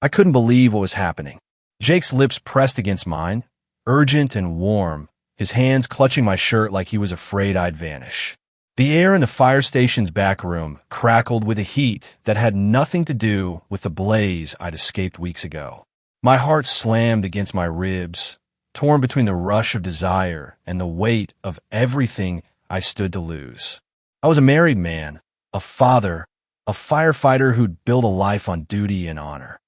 I couldn't believe what was happening. Jake's lips pressed against mine, urgent and warm, his hands clutching my shirt like he was afraid I'd vanish. The air in the fire station's back room crackled with a heat that had nothing to do with the blaze I'd escaped weeks ago. My heart slammed against my ribs, torn between the rush of desire and the weight of everything I stood to lose. I was a married man, a father, a firefighter who'd built a life on duty and honor.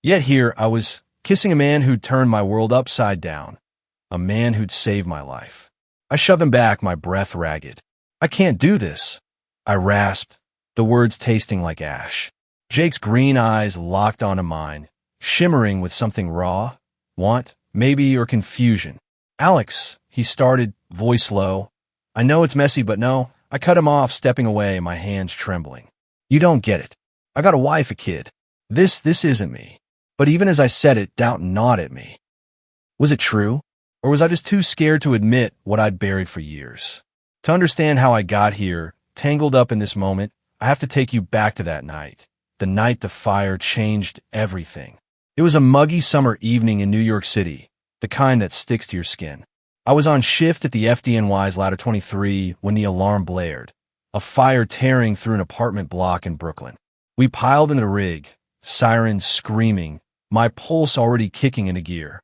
Yet here I was kissing a man who'd turned my world upside down, a man who'd saved my life. I shoved him back, my breath ragged. I can't do this, I rasped, the words tasting like ash. Jake's green eyes locked onto mine, shimmering with something raw, want, maybe, or confusion. Alex, he started, voice low. I know it's messy, but no. I cut him off, stepping away, my hands trembling. You don't get it. I got a wife, a kid. This isn't me. But even as I said it, doubt gnawed at me. Was it true? Or was I just too scared to admit what I'd buried for years? To understand how I got here, tangled up in this moment, I have to take you back to that night. The night the fire changed everything. It was a muggy summer evening in New York City, the kind that sticks to your skin. I was on shift at the FDNY's Ladder 23 when the alarm blared, a fire tearing through an apartment block in Brooklyn. We piled into the rig, sirens screaming, my pulse already kicking into gear.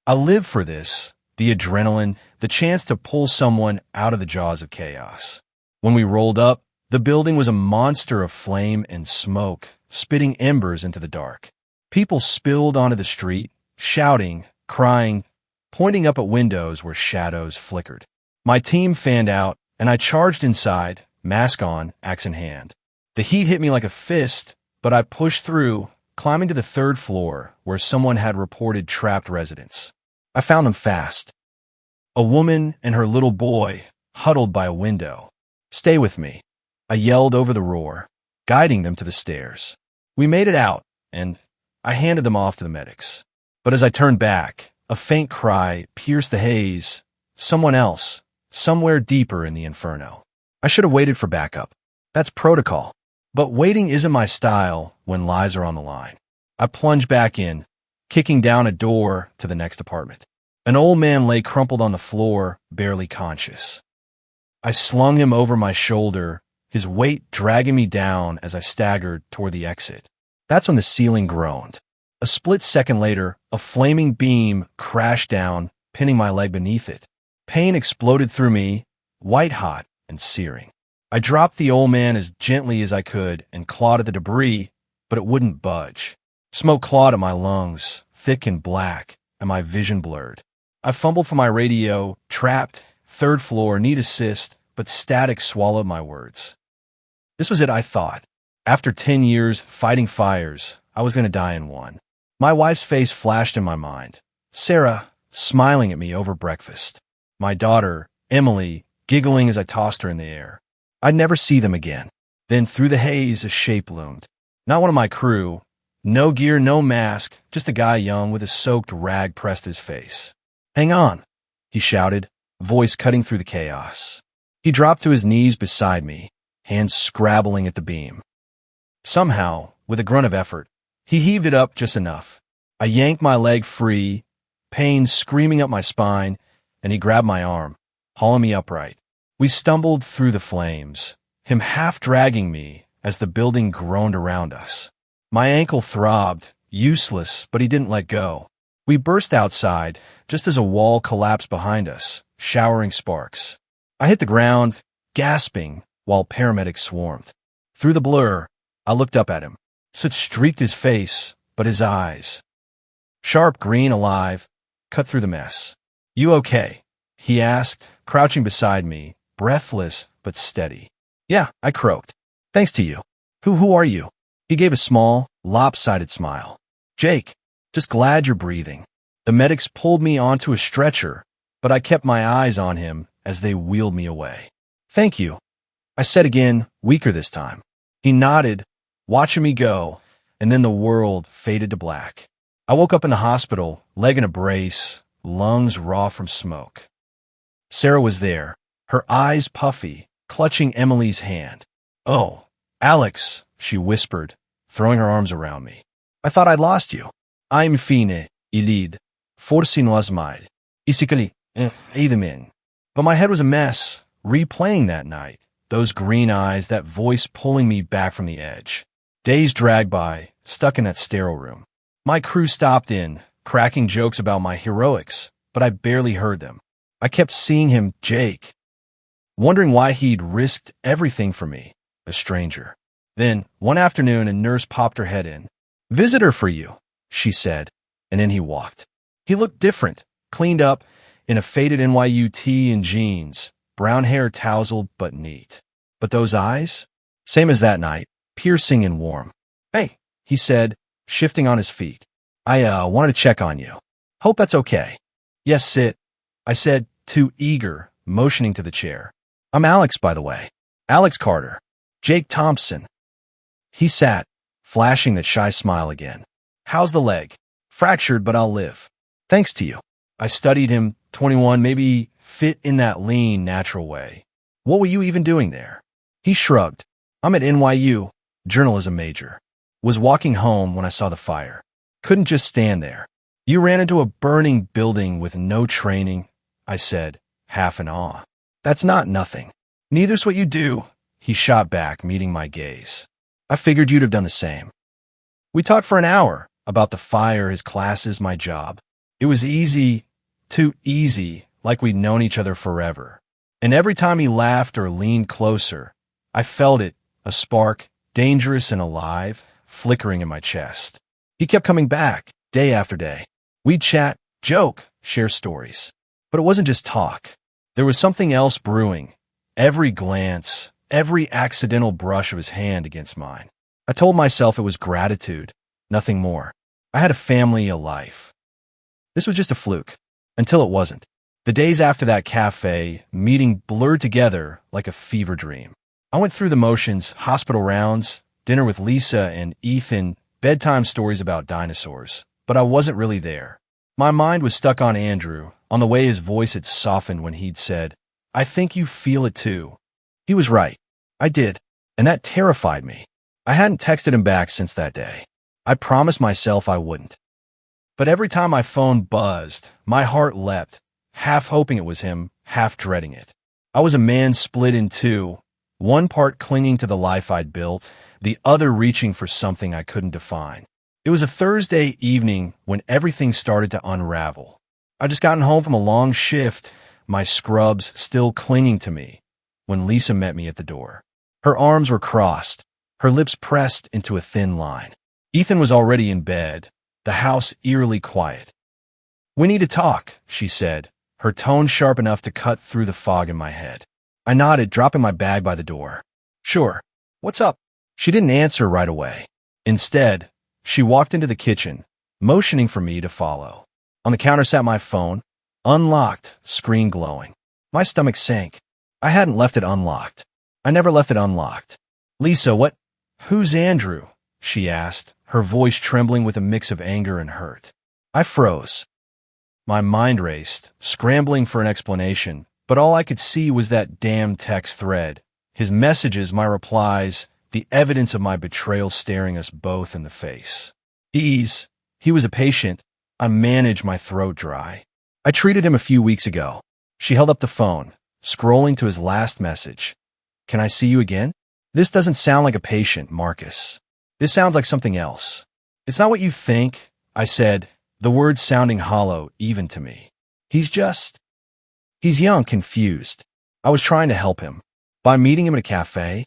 I lived for this, the adrenaline, the chance to pull someone out of the jaws of chaos. When we rolled up, the building was a monster of flame and smoke, spitting embers into the dark. People spilled onto the street, shouting, crying, pointing up at windows where shadows flickered. My team fanned out, and I charged inside, mask on, axe in hand. The heat hit me like a fist, but I pushed through, climbing to the third floor, where someone had reported trapped residents. I found them fast. A woman and her little boy, huddled by a window. Stay with me, I yelled over the roar, guiding them to the stairs. We made it out, and I handed them off to the medics. But as I turned back, a faint cry pierced the haze. Someone else, somewhere deeper in the inferno. I should have waited for backup. That's protocol. But waiting isn't my style when lives are on the line. I plunged back in, kicking down a door to the next apartment. An old man lay crumpled on the floor, barely conscious. I slung him over my shoulder, his weight dragging me down as I staggered toward the exit. That's when the ceiling groaned. A split second later, a flaming beam crashed down, pinning my leg beneath it. Pain exploded through me, white-hot and searing. I dropped the old man as gently as I could and clawed at the debris, but it wouldn't budge. Smoke clawed at my lungs, thick and black, and my vision blurred. I fumbled for my radio, trapped, third floor, need assist, but static swallowed my words. This was it, I thought. After 10 years fighting fires, I was going to die in one. My wife's face flashed in my mind. Sarah, smiling at me over breakfast. My daughter, Emily, giggling as I tossed her in the air. I'd never see them again. Then through the haze, a shape loomed. Not one of my crew. No gear, no mask, just a guy young with a soaked rag pressed to his face. Hang on, he shouted, voice cutting through the chaos. He dropped to his knees beside me, hands scrabbling at the beam. Somehow, with a grunt of effort, he heaved it up just enough. I yanked my leg free, pain screaming up my spine, and he grabbed my arm, hauling me upright. We stumbled through the flames, him half dragging me as the building groaned around us. My ankle throbbed, useless, but he didn't let go. We burst outside, just as a wall collapsed behind us, showering sparks. I hit the ground, gasping, while paramedics swarmed. Through the blur, I looked up at him. Soot streaked his face, but his eyes, sharp green, alive, cut through the mess. You okay? He asked, crouching beside me, breathless but steady. Yeah, I croaked. Thanks to you. Who are you? He gave a small, lopsided smile. Jake, just glad you're breathing. The medics pulled me onto a stretcher, but I kept my eyes on him as they wheeled me away. Thank you, I said again, weaker this time. He nodded, watching me go, and then the world faded to black. I woke up in the hospital, leg in a brace, lungs raw from smoke. Sarah was there, her eyes puffy, clutching Emily's hand. Oh, Alex, she whispered, throwing her arms around me. I thought I'd lost you. I'm fine, Ilid. Forse no asmai. Isikali, Edamin. But my head was a mess, replaying that night. Those green eyes, that voice pulling me back from the edge. Days dragged by, stuck in that sterile room. My crew stopped in, cracking jokes about my heroics, but I barely heard them. I kept seeing him, Jake, wondering why he'd risked everything for me, a stranger. Then, one afternoon, a nurse popped her head in. "Visitor for you," she said, and in he walked. He looked different, cleaned up, in a faded NYU tee and jeans, brown hair tousled but neat. But those eyes? Same as that night, piercing and warm. "Hey," he said, shifting on his feet. I wanted to check on you. Hope that's okay." "Yes, sit," I said, too eager, motioning to the chair. "I'm Alex, by the way. Alex Carter. Jake Thompson." He sat, flashing that shy smile again. "How's the leg?" "Fractured, but I'll live." "Thanks to you." I studied him, 21, maybe fit in that lean, natural way. "What were you even doing there?" He shrugged. "I'm at NYU, journalism major. Was walking home when I saw the fire. Couldn't just stand there." "You ran into a burning building with no training," I said, half in awe. "That's not nothing." "Neither's what you do," he shot back, meeting my gaze. "I figured you'd have done the same." We talked for an hour about the fire, his classes, my job. It was easy, too easy, like we'd known each other forever. And every time he laughed or leaned closer, I felt it, a spark, dangerous and alive, flickering in my chest. He kept coming back, day after day. We'd chat, joke, share stories. But it wasn't just talk. There was something else brewing. Every glance, every accidental brush of his hand against mine. I told myself it was gratitude, nothing more. I had a family, a life. This was just a fluke, until it wasn't. The days after that cafe meeting blurred together like a fever dream. I went through the motions, hospital rounds, dinner with Lisa and Ethan, bedtime stories about dinosaurs, but I wasn't really there. My mind was stuck on Andrew, on the way his voice had softened when he'd said, "I think you feel it too." He was right. I did, and that terrified me. I hadn't texted him back since that day. I promised myself I wouldn't. But every time my phone buzzed, my heart leapt, half hoping it was him, half dreading it. I was a man split in two, one part clinging to the life I'd built, the other reaching for something I couldn't define. It was a Thursday evening when everything started to unravel. I'd just gotten home from a long shift, my scrubs still clinging to me, when Lisa met me at the door. Her arms were crossed, her lips pressed into a thin line. Ethan was already in bed, the house eerily quiet. "We need to talk," she said, her tone sharp enough to cut through the fog in my head. I nodded, dropping my bag by the door. "Sure. What's up?" She didn't answer right away. Instead, she walked into the kitchen, motioning for me to follow. On the counter sat my phone, unlocked, screen glowing. My stomach sank. I hadn't left it unlocked. I never left it unlocked. "Lisa, what? Who's Andrew?" she asked, her voice trembling with a mix of anger and hurt. I froze. My mind raced, scrambling for an explanation, but all I could see was that damn text thread, his messages, my replies, the evidence of my betrayal staring us both in the face. He was a patient. I managed my throat dry. "I treated him a few weeks ago." She held up the phone, scrolling to his last message. "Can I see you again? This doesn't sound like a patient, Marcus. This sounds like something else." "It's not what you think," I said, the words sounding hollow even to me. He's young, confused. I was trying to help him. By meeting him at a cafe?"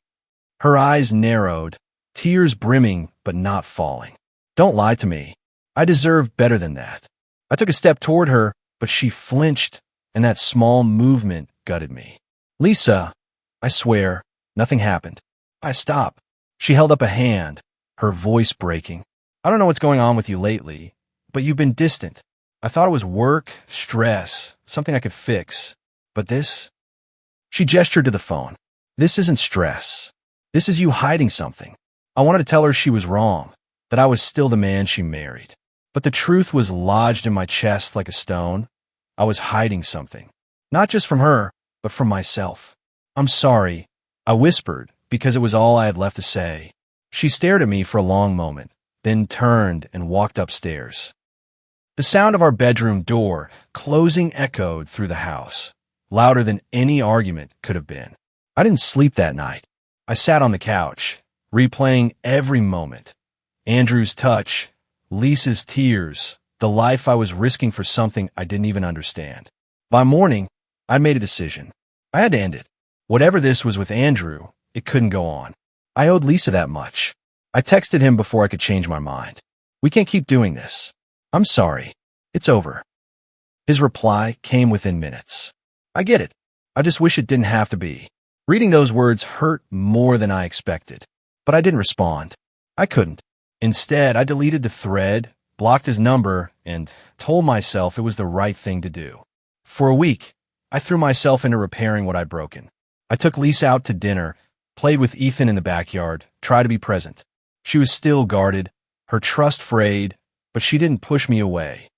Her eyes narrowed, tears brimming but not falling. "Don't lie to me. I deserve better than that." I took a step toward her, but she flinched, and that small movement gutted me. "Lisa, I swear, nothing happened." I stopped. She held up a hand, her voice breaking. "I don't know what's going on with you lately, but you've been distant. I thought it was work, stress, something I could fix. But this?" She gestured to the phone. "This isn't stress. This is you hiding something." I wanted to tell her she was wrong, that I was still the man she married. But the truth was lodged in my chest like a stone. I was hiding something. Not just from her, but from myself. "I'm sorry," I whispered, because it was all I had left to say. She stared at me for a long moment, then turned and walked upstairs. The sound of our bedroom door closing echoed through the house, louder than any argument could have been. I didn't sleep that night. I sat on the couch, replaying every moment. Andrew's touch, Lisa's tears, the life I was risking for something I didn't even understand. By morning, I made a decision. I had to end it. Whatever this was with Andrew, it couldn't go on. I owed Lisa that much. I texted him before I could change my mind. We can't keep doing this. I'm sorry. It's over. His reply came within minutes. I get it. I just wish it didn't have to be. Reading those words hurt more than I expected, but I didn't respond. I couldn't. Instead, I deleted the thread, blocked his number, and told myself it was the right thing to do. For a week, I threw myself into repairing what I'd broken. I took Lisa out to dinner, played with Ethan in the backyard, tried to be present. She was still guarded, her trust frayed, but she didn't push me away.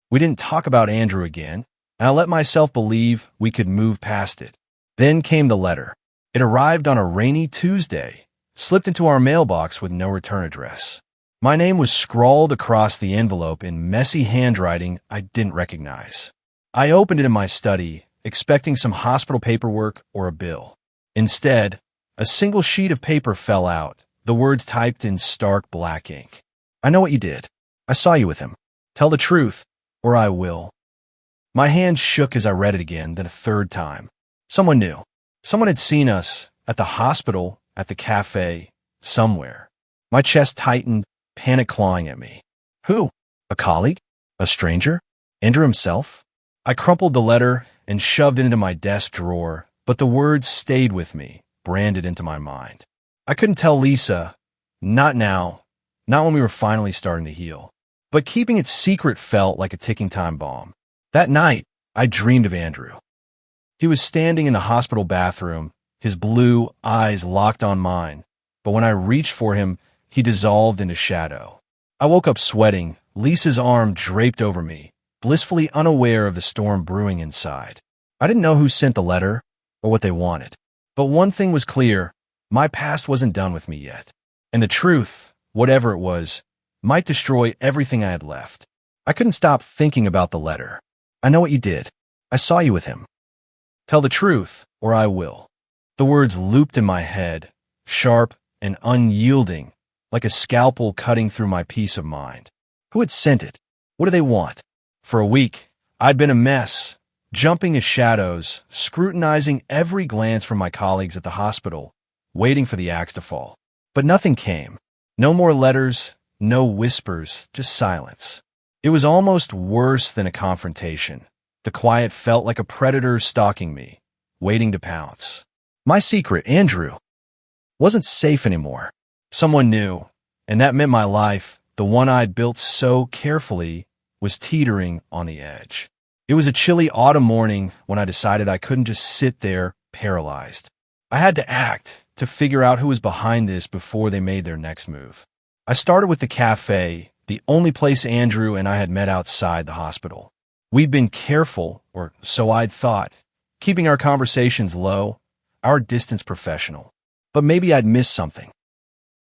We didn't talk about Andrew again, and I let myself believe we could move past it. Then came the letter. It arrived on a rainy Tuesday, slipped into our mailbox with no return address. My name was scrawled across the envelope in messy handwriting I didn't recognize. I opened it in my study, expecting some hospital paperwork or a bill. Instead, a single sheet of paper fell out, the words typed in stark black ink. I know what you did. I saw you with him. Tell the truth, or I will. My hand shook as I read it again, then a third time. Someone knew. Someone had seen us at the hospital, at the cafe, somewhere. My chest tightened, panic clawing at me. Who? A colleague? A stranger? Andrew himself? I crumpled the letter and shoved it into my desk drawer, but the words stayed with me, branded into my mind. I couldn't tell Lisa, not now, not when we were finally starting to heal. But keeping it secret felt like a ticking time bomb. That night, I dreamed of Andrew. He was standing in the hospital bathroom, his blue eyes locked on mine, but when I reached for him, he dissolved into shadow. I woke up sweating, Lisa's arm draped over me, blissfully unaware of the storm brewing inside. I didn't know who sent the letter or what they wanted. But one thing was clear, my past wasn't done with me yet. And the truth, whatever it was, might destroy everything I had left. I couldn't stop thinking about the letter. I know what you did. I saw you with him. Tell the truth, or I will. The words looped in my head, sharp and unyielding, like a scalpel cutting through my peace of mind. Who had sent it? What do they want? For a week, I'd been a mess, jumping as shadows, scrutinizing every glance from my colleagues at the hospital, waiting for the axe to fall. But nothing came. No more letters, no whispers, just silence. It was almost worse than a confrontation. The quiet felt like a predator stalking me, waiting to pounce. My secret, Andrew, wasn't safe anymore. Someone knew, and that meant my life, the one I'd built so carefully, was teetering on the edge. It was a chilly autumn morning when I decided I couldn't just sit there, paralyzed. I had to act, to figure out who was behind this before they made their next move. I started with the cafe, the only place Andrew and I had met outside the hospital. We'd been careful, or so I'd thought, keeping our conversations low, our distance professional. But maybe I'd missed something.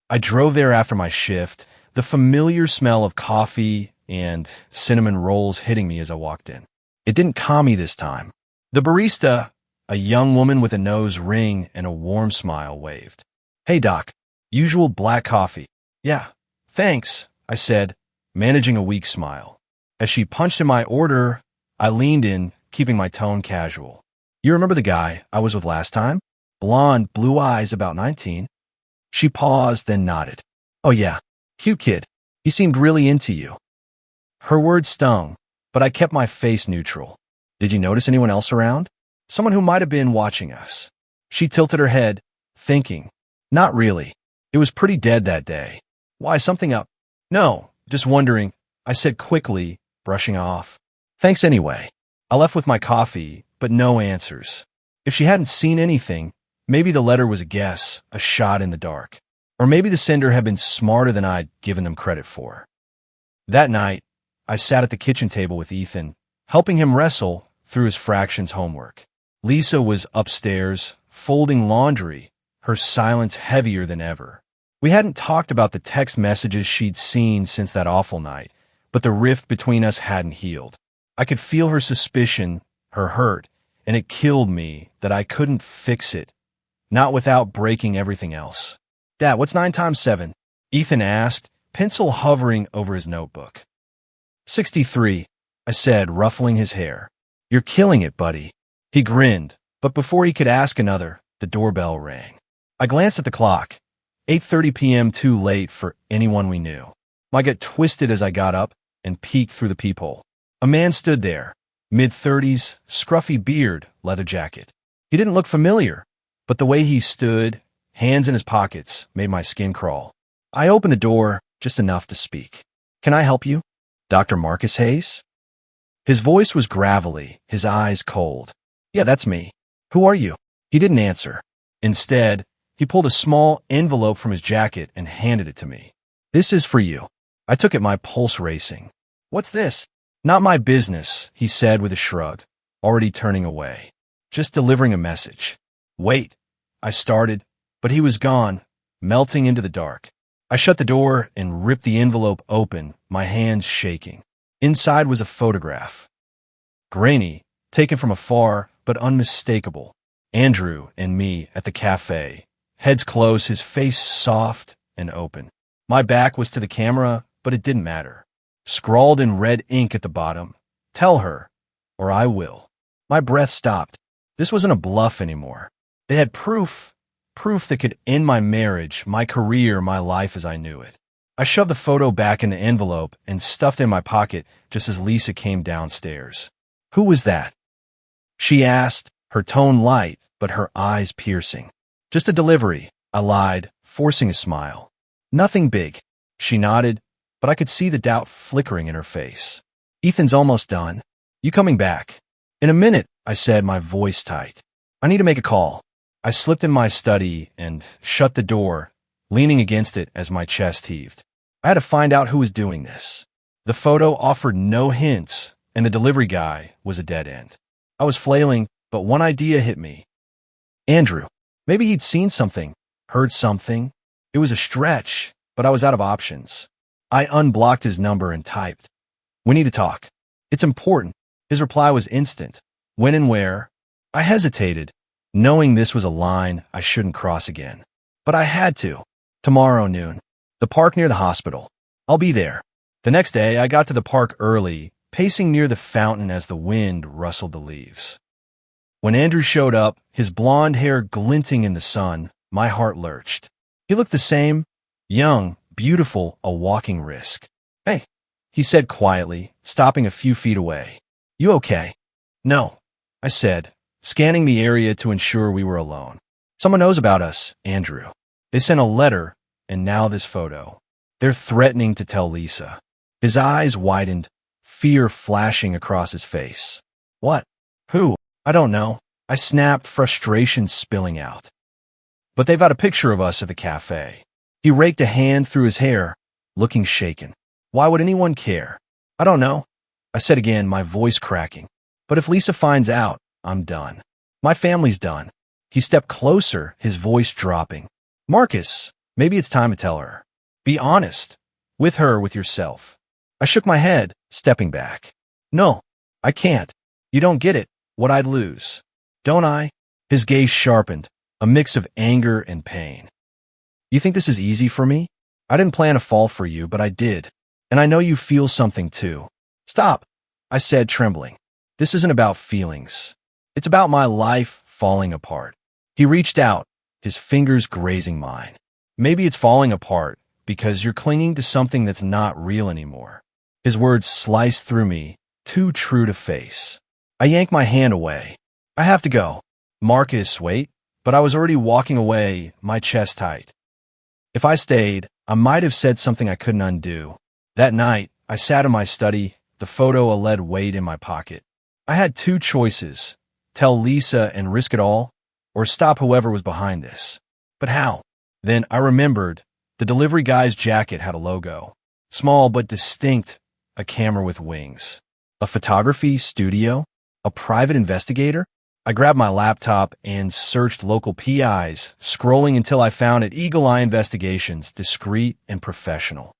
I drove there after my shift, the familiar smell of coffee and cinnamon rolls hitting me as I walked in. It didn't calm me this time. The barista, a young woman with a nose ring and a warm smile, waved. Hey, Doc. Usual black coffee. Yeah, thanks, I said, managing a weak smile. As she punched in my order, I leaned in, keeping my tone casual. You remember the guy I was with last time? Blonde, blue eyes, about 19. She paused, then nodded. Oh yeah, cute kid. He seemed really into you. Her words stung, but I kept my face neutral. Did you notice anyone else around? Someone who might have been watching us. She tilted her head, thinking. Not really. It was pretty dead that day. Why, something up? No, just wondering, I said quickly, brushing off. Thanks anyway. I left with my coffee, but no answers. If she hadn't seen anything, maybe the letter was a guess, a shot in the dark. Or maybe the sender had been smarter than I'd given them credit for. That night, I sat at the kitchen table with Ethan, helping him wrestle through his fractions homework. Lisa was upstairs, folding laundry, her silence heavier than ever. We hadn't talked about the text messages she'd seen since that awful night, but the rift between us hadn't healed. I could feel her suspicion, her hurt, and it killed me that I couldn't fix it, not without breaking everything else. Dad, what's 9 times 7? Ethan asked, pencil hovering over his notebook. 63, I said, ruffling his hair. You're killing it, buddy. He grinned, but before he could ask another, the doorbell rang. I glanced at the clock. 8:30 p.m. too late for anyone we knew. My gut twisted as I got up and peeked through the peephole. A man stood there, mid-30s, scruffy beard, leather jacket. He didn't look familiar, but the way he stood, hands in his pockets, made my skin crawl. I opened the door just enough to speak. Can I help you? Dr. Marcus Hayes? His voice was gravelly, his eyes cold. Yeah, that's me. Who are you? He didn't answer. Instead, he pulled a small envelope from his jacket and handed it to me. This is for you. I took it, my pulse racing. What's this? Not my business, he said with a shrug, already turning away. Just delivering a message. Wait, I started, but he was gone, melting into the dark. I shut the door and ripped the envelope open, my hands shaking. Inside was a photograph. Grainy, taken from afar, but unmistakable. Andrew and me at the cafe. Heads close, his face soft and open. My back was to the camera, but it didn't matter. Scrawled in red ink at the bottom, tell her, or I will. My breath stopped. This wasn't a bluff anymore. They had proof that could end my marriage, my career, my life as I knew it. I shoved the photo back in the envelope and stuffed it in my pocket just as Lisa came downstairs. Who was that? She asked, her tone light, but her eyes piercing. Just a delivery, I lied, forcing a smile. Nothing big. She nodded, but I could see the doubt flickering in her face. Ethan's almost done. You coming back? In a minute, I said, my voice tight. I need to make a call. I slipped in my study and shut the door, leaning against it as my chest heaved. I had to find out who was doing this. The photo offered no hints, and the delivery guy was a dead end. I was flailing, but one idea hit me. Andrew. Maybe he'd seen something, heard something. It was a stretch, but I was out of options. I unblocked his number and typed, "We need to talk. It's important." His reply was instant. When and where? I hesitated, knowing this was a line I shouldn't cross again. But I had to. Tomorrow noon. The park near the hospital. I'll be there. The next day, I got to the park early, pacing near the fountain as the wind rustled the leaves. When Andrew showed up, his blonde hair glinting in the sun, my heart lurched. He looked the same, young, beautiful, a walking risk. Hey, he said quietly, stopping a few feet away. You okay? No, I said, scanning the area to ensure we were alone. Someone knows about us, Andrew. They sent a letter, and now this photo. They're threatening to tell Lisa. His eyes widened, fear flashing across his face. What? Who? I don't know. I snapped, frustration spilling out. But they've got a picture of us at the cafe. He raked a hand through his hair, looking shaken. Why would anyone care? I don't know, I said again, my voice cracking. But if Lisa finds out, I'm done. My family's done. He stepped closer, his voice dropping. Marcus, maybe it's time to tell her. Be honest. With her, with yourself. I shook my head, stepping back. No, I can't. You don't get it, what I'd lose. Don't I? His gaze sharpened, a mix of anger and pain. You think this is easy for me? I didn't plan to fall for you, but I did. And I know you feel something too. Stop, I said, trembling. This isn't about feelings. It's about my life falling apart. He reached out, his fingers grazing mine. Maybe it's falling apart because you're clinging to something that's not real anymore. His words sliced through me, too true to face. I yanked my hand away. I have to go. Marcus, wait. But I was already walking away, my chest tight. If I stayed, I might have said something I couldn't undo. That night, I sat in my study, the photo a lead weight in my pocket. I had two choices, tell Lisa and risk it all, or stop whoever was behind this. But how? Then I remembered the delivery guy's jacket had a logo. Small but distinct, a camera with wings. A photography studio? A private investigator? I grabbed my laptop and searched local PIs, scrolling until I found it Eagle Eye Investigations, discreet and professional.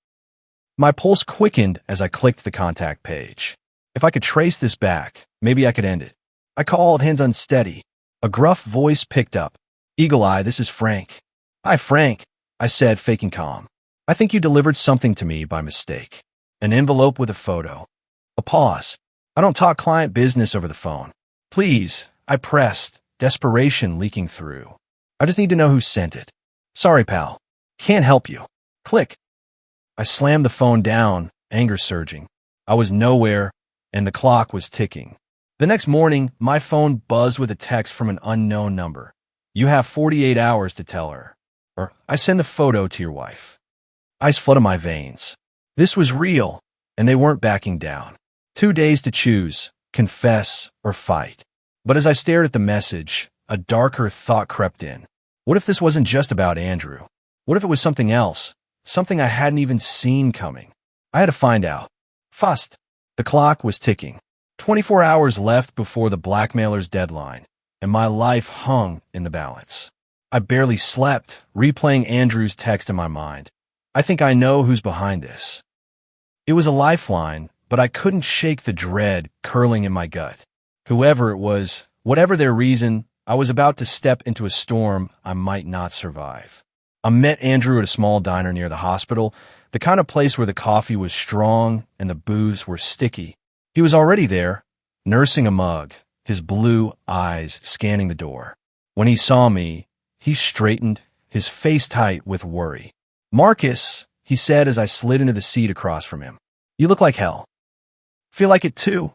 My pulse quickened as I clicked the contact page. If I could trace this back, maybe I could end it. I called, hands unsteady. A gruff voice picked up. Eagle Eye, this is Frank. Hi, Frank, I said, faking calm. I think you delivered something to me by mistake. An envelope with a photo. A pause. I don't talk client business over the phone. Please, I pressed, desperation leaking through. I just need to know who sent it. Sorry, pal. Can't help you. Click. I slammed the phone down, anger surging. I was nowhere, and the clock was ticking. The next morning, my phone buzzed with a text from an unknown number. You have 48 hours to tell her. Or, I send the photo to your wife. Ice flooded my veins. This was real, and they weren't backing down. 2 days to choose, confess or fight. But as I stared at the message, a darker thought crept in. What if this wasn't just about Andrew? What if it was something else? Something I hadn't even seen coming. I had to find out. Fast. The clock was ticking. 24 hours left before the blackmailer's deadline, and my life hung in the balance. I barely slept, replaying Andrew's text in my mind. I think I know who's behind this. It was a lifeline, but I couldn't shake the dread curling in my gut. Whoever it was, whatever their reason, I was about to step into a storm I might not survive. I met Andrew at a small diner near the hospital, the kind of place where the coffee was strong and the booze were sticky. He was already there, nursing a mug, his blue eyes scanning the door. When he saw me, he straightened, his face tight with worry. Marcus, he said as I slid into the seat across from him. You look like hell. Feel like it too,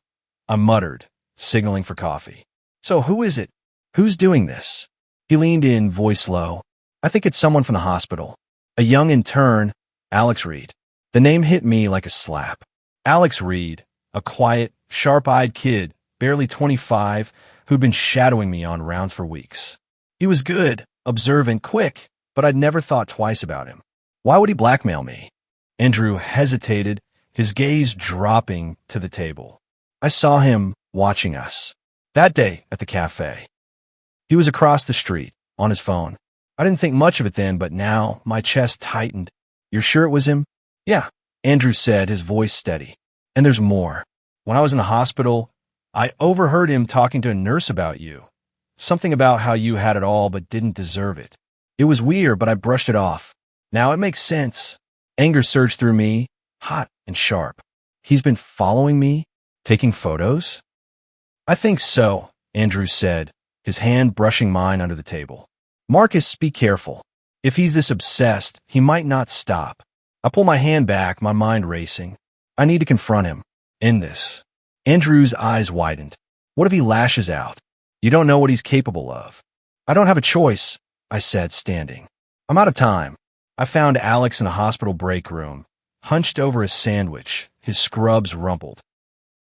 I muttered, signaling for coffee. So who is it? Who's doing this? He leaned in, voice low. I think it's someone from the hospital. A young intern, Alex Reed. The name hit me like a slap. Alex Reed, a quiet, sharp-eyed kid, barely 25, who'd been shadowing me on rounds for weeks. He was good, observant, quick, but I'd never thought twice about him. Why would he blackmail me? Andrew hesitated, his gaze dropping to the table. I saw him watching us. That day at the cafe. He was across the street, on his phone. I didn't think much of it then, but now my chest tightened. You're sure it was him? Yeah, Andrew said, his voice steady. And there's more. When I was in the hospital, I overheard him talking to a nurse about you. Something about how you had it all but didn't deserve it. It was weird, but I brushed it off. Now it makes sense. Anger surged through me, hot and sharp. He's been following me? Taking photos? I think so, Andrew said, his hand brushing mine under the table. Marcus, be careful. If he's this obsessed, he might not stop. I pull my hand back, my mind racing. I need to confront him. End this. Andrew's eyes widened. What if he lashes out? You don't know what he's capable of. I don't have a choice, I said, standing. I'm out of time. I found Alex in the hospital break room, hunched over a sandwich, his scrubs rumpled.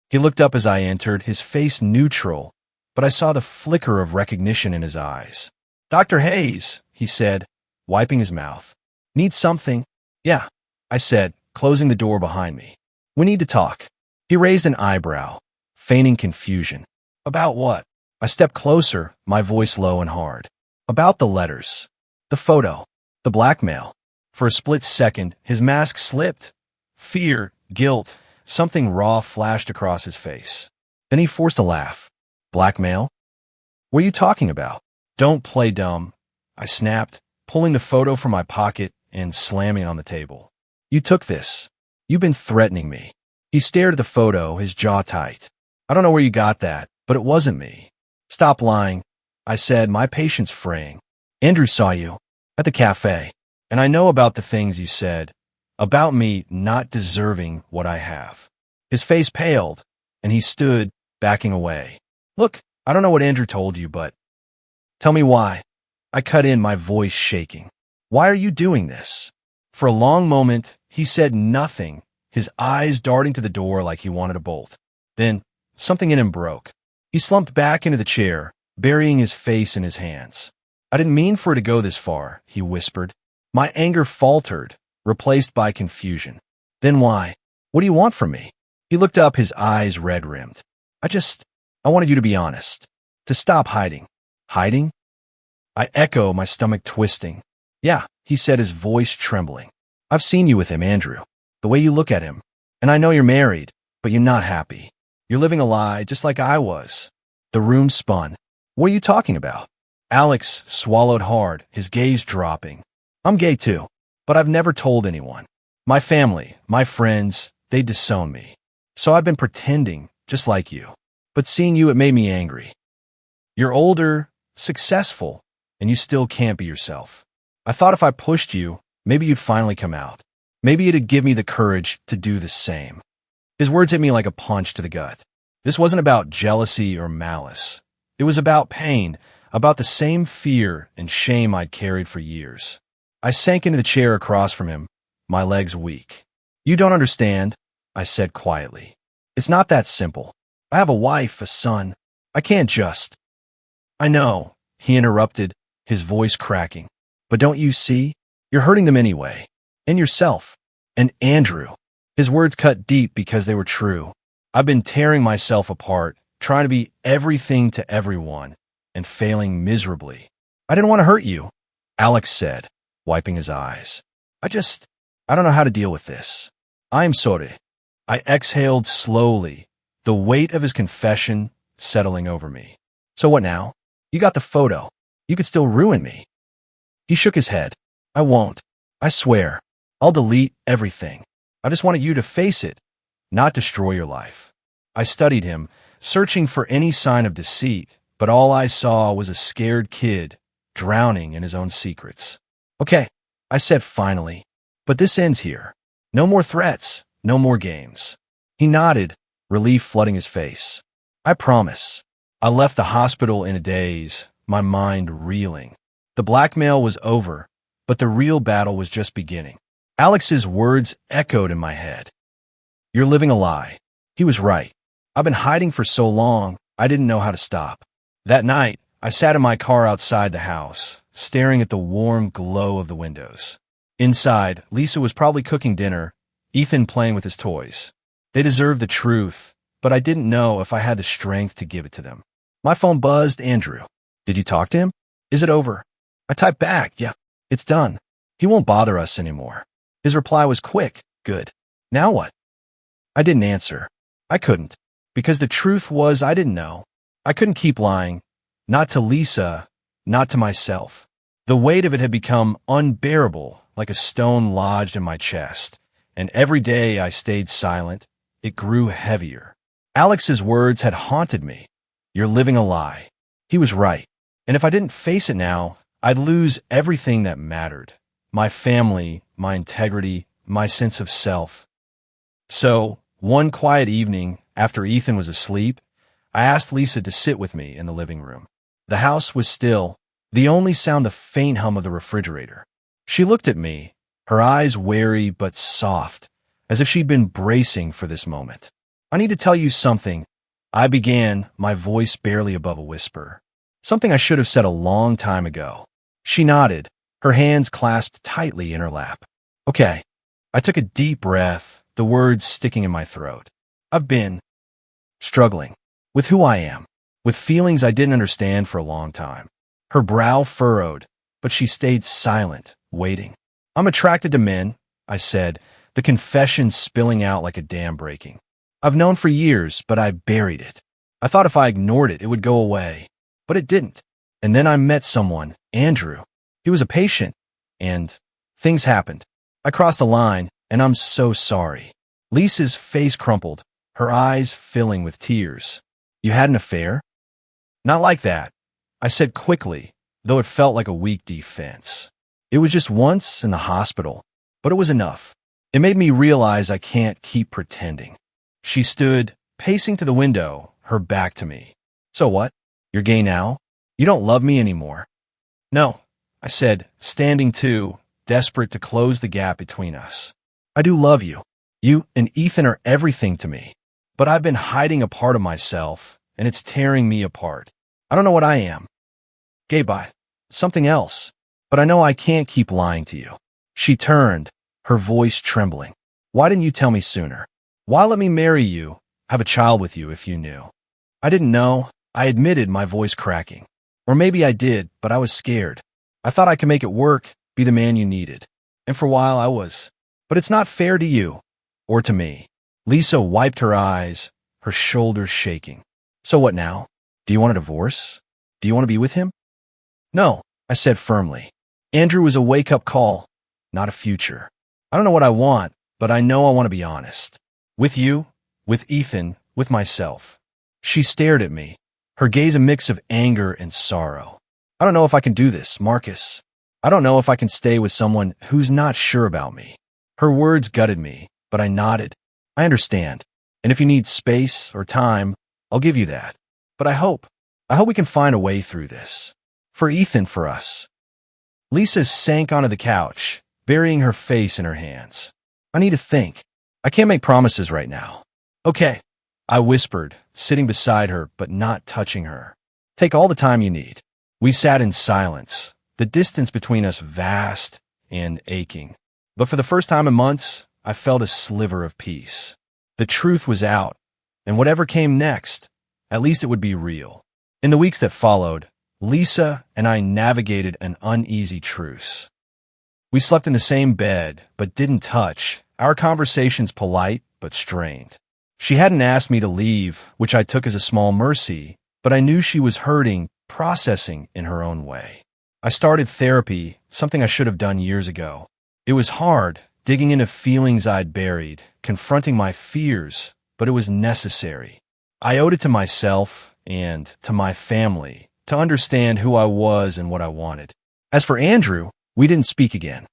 He looked up as I entered, his face neutral, but I saw the flicker of recognition in his eyes. Dr. Hayes, he said, wiping his mouth. Need something? Yeah, I said, closing the door behind me. We need to talk. He raised an eyebrow, feigning confusion. About what? I stepped closer, my voice low and hard. About the letters. The photo. The blackmail. For a split second, his mask slipped. Fear, guilt, something raw flashed across his face. Then he forced a laugh. Blackmail? What are you talking about? Don't play dumb, I snapped, pulling the photo from my pocket and slamming it on the table. You took this. You've been threatening me. He stared at the photo, his jaw tight. I don't know where you got that, but it wasn't me. Stop lying, I said, my patience fraying. Andrew saw you at the cafe, and I know about the things you said, about me not deserving what I have. His face paled, and he stood, backing away. Look, I don't know what Andrew told you, but tell me why. I cut in, my voice shaking. Why are you doing this? For a long moment, he said nothing, his eyes darting to the door like he wanted to bolt. Then, something in him broke. He slumped back into the chair, burying his face in his hands. I didn't mean for it to go this far, he whispered. My anger faltered, replaced by confusion. Then why? What do you want from me? He looked up, his eyes red-rimmed. I wanted you to be honest. To stop hiding. Hiding? I echo, my stomach twisting. Yeah, he said, his voice trembling. I've seen you with him, Andrew. The way you look at him. And I know you're married, but you're not happy. You're living a lie just like I was. The room spun. What are you talking about? Alex swallowed hard, his gaze dropping. I'm gay too, but I've never told anyone. My family, my friends, they disown me. So I've been pretending, just like you. But seeing you, it made me angry. You're older, successful, and you still can't be yourself. I thought if I pushed you, maybe you'd finally come out. Maybe it'd give me the courage to do the same. His words hit me like a punch to the gut. This wasn't about jealousy or malice. It was about pain, about the same fear and shame I'd carried for years. I sank into the chair across from him, my legs weak. You don't understand, I said quietly. It's not that simple. I have a wife, a son. I can't just. I know, he interrupted, his voice cracking. But don't you see? You're hurting them anyway. And yourself. And Andrew. His words cut deep because they were true. I've been tearing myself apart, trying to be everything to everyone, and failing miserably. I didn't want to hurt you, Alex said, wiping his eyes. I don't know how to deal with this. I'm sorry. I exhaled slowly, the weight of his confession settling over me. So what now? You got the photo. You could still ruin me. He shook his head. I won't. I swear. I'll delete everything. I just wanted you to face it, not destroy your life. I studied him, searching for any sign of deceit, but all I saw was a scared kid drowning in his own secrets. Okay, I said finally, but this ends here. No more threats, no more games. He nodded, relief flooding his face. I promise. I left the hospital in a daze, my mind reeling. The blackmail was over, but the real battle was just beginning. Alex's words echoed in my head. You're living a lie. He was right. I've been hiding for so long, I didn't know how to stop. That night, I sat in my car outside the house, staring at the warm glow of the windows. Inside, Lisa was probably cooking dinner, Ethan playing with his toys. They deserved the truth, but I didn't know if I had the strength to give it to them. My phone buzzed. Andrew. Did you talk to him? Is it over? I typed back. Yeah, it's done. He won't bother us anymore. His reply was quick. Good. Now what? I didn't answer. I couldn't. Because the truth was I didn't know. I couldn't keep lying. Not to Lisa, not to myself. The weight of it had become unbearable, like a stone lodged in my chest. And every day I stayed silent, it grew heavier. Alex's words had haunted me. You're living a lie. He was right. And if I didn't face it now, I'd lose everything that mattered. My family, my integrity, my sense of self. So, one quiet evening, after Ethan was asleep, I asked Lisa to sit with me in the living room. The house was still, the only sound the faint hum of the refrigerator. She looked at me, her eyes wary but soft, as if she'd been bracing for this moment. I need to tell you something, I began, my voice barely above a whisper. Something I should have said a long time ago. She nodded, her hands clasped tightly in her lap. Okay. I took a deep breath, the words sticking in my throat. I've been struggling with who I am, with feelings I didn't understand for a long time. Her brow furrowed, but she stayed silent, waiting. I'm attracted to men, I said, the confession spilling out like a dam breaking. I've known for years, but I buried it. I thought if I ignored it, it would go away. But it didn't. And then I met someone, Andrew. He was a patient, and things happened. I crossed a line, and I'm so sorry. Lisa's face crumpled, her eyes filling with tears. You had an affair? Not like that, I said quickly, though it felt like a weak defense. It was just once in the hospital, but it was enough. It made me realize I can't keep pretending. She stood, pacing to the window, her back to me. So what? You're gay now? You don't love me anymore? No, I said, standing too, desperate to close the gap between us. I do love you. You and Ethan are everything to me. But I've been hiding a part of myself, and it's tearing me apart. I don't know what I am. Gay by something else. But I know I can't keep lying to you. She turned, her voice trembling. Why didn't you tell me sooner? Why let me marry you, have a child with you if you knew? I didn't know, I admitted, my voice cracking. Or maybe I did, but I was scared. I thought I could make it work, be the man you needed. And for a while I was. But it's not fair to you. Or to me. Lisa wiped her eyes, her shoulders shaking. So what now? Do you want a divorce? Do you want to be with him? No, I said firmly. Andrew was a wake-up call, not a future. I don't know what I want, but I know I want to be honest. With you, with Ethan, with myself. She stared at me, her gaze a mix of anger and sorrow. I don't know if I can do this, Marcus. I don't know if I can stay with someone who's not sure about me. Her words gutted me, but I nodded. I understand. And if you need space or time, I'll give you that. But I hope we can find a way through this. For Ethan, for us. Lisa sank onto the couch, burying her face in her hands. I need to think. I can't make promises right now. Okay, I whispered, sitting beside her but not touching her. Take all the time you need. We sat in silence, the distance between us vast and aching. But for the first time in months, I felt a sliver of peace. The truth was out, and whatever came next, at least it would be real. In the weeks that followed, Lisa and I navigated an uneasy truce. We slept in the same bed, but didn't touch, our conversations polite but strained. She hadn't asked me to leave, which I took as a small mercy, but I knew she was hurting, processing in her own way. I started therapy, something I should have done years ago. It was hard, digging into feelings I'd buried, confronting my fears, but it was necessary. I owed it to myself and to my family to understand who I was and what I wanted. As for Andrew, we didn't speak again.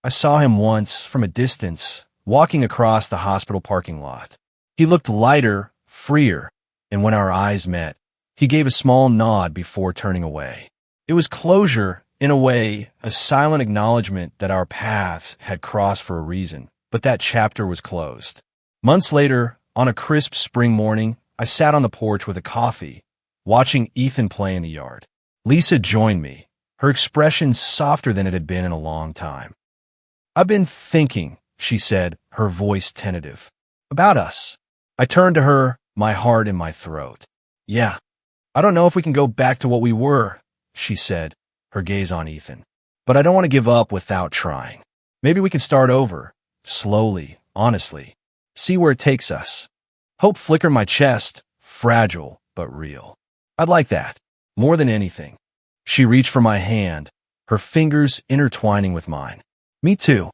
I saw him once from a distance, walking across the hospital parking lot. He looked lighter, freer, and when our eyes met, he gave a small nod before turning away. It was closure, in a way, a silent acknowledgement that our paths had crossed for a reason, but that chapter was closed. Months later, on a crisp spring morning, I sat on the porch with a coffee, watching Ethan play in the yard. Lisa joined me, her expression softer than it had been in a long time. I've been thinking, she said, her voice tentative, about us. I turned to her, my heart in my throat. Yeah, I don't know if we can go back to what we were, she said, her gaze on Ethan. But I don't want to give up without trying. Maybe we can start over, slowly, honestly, see where it takes us. Hope flickered my chest, fragile but real. I'd like that, more than anything. She reached for my hand, her fingers intertwining with mine. Me too.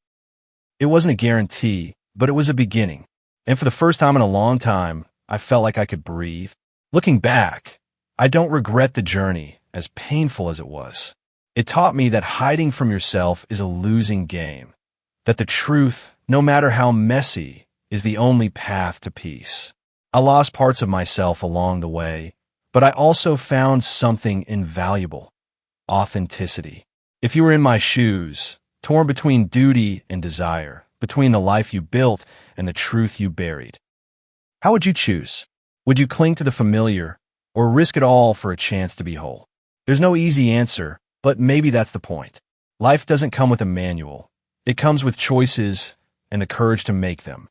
It wasn't a guarantee, but it was a beginning. And for the first time in a long time, I felt like I could breathe. Looking back, I don't regret the journey, as painful as it was. It taught me that hiding from yourself is a losing game, that the truth, no matter how messy, is the only path to peace. I lost parts of myself along the way, but I also found something invaluable: authenticity. If you were in my shoes, torn between duty and desire, between the life you built and the truth you buried, how would you choose? Would you cling to the familiar, or risk it all for a chance to be whole? There's no easy answer, but maybe that's the point. Life doesn't come with a manual. It comes with choices and the courage to make them.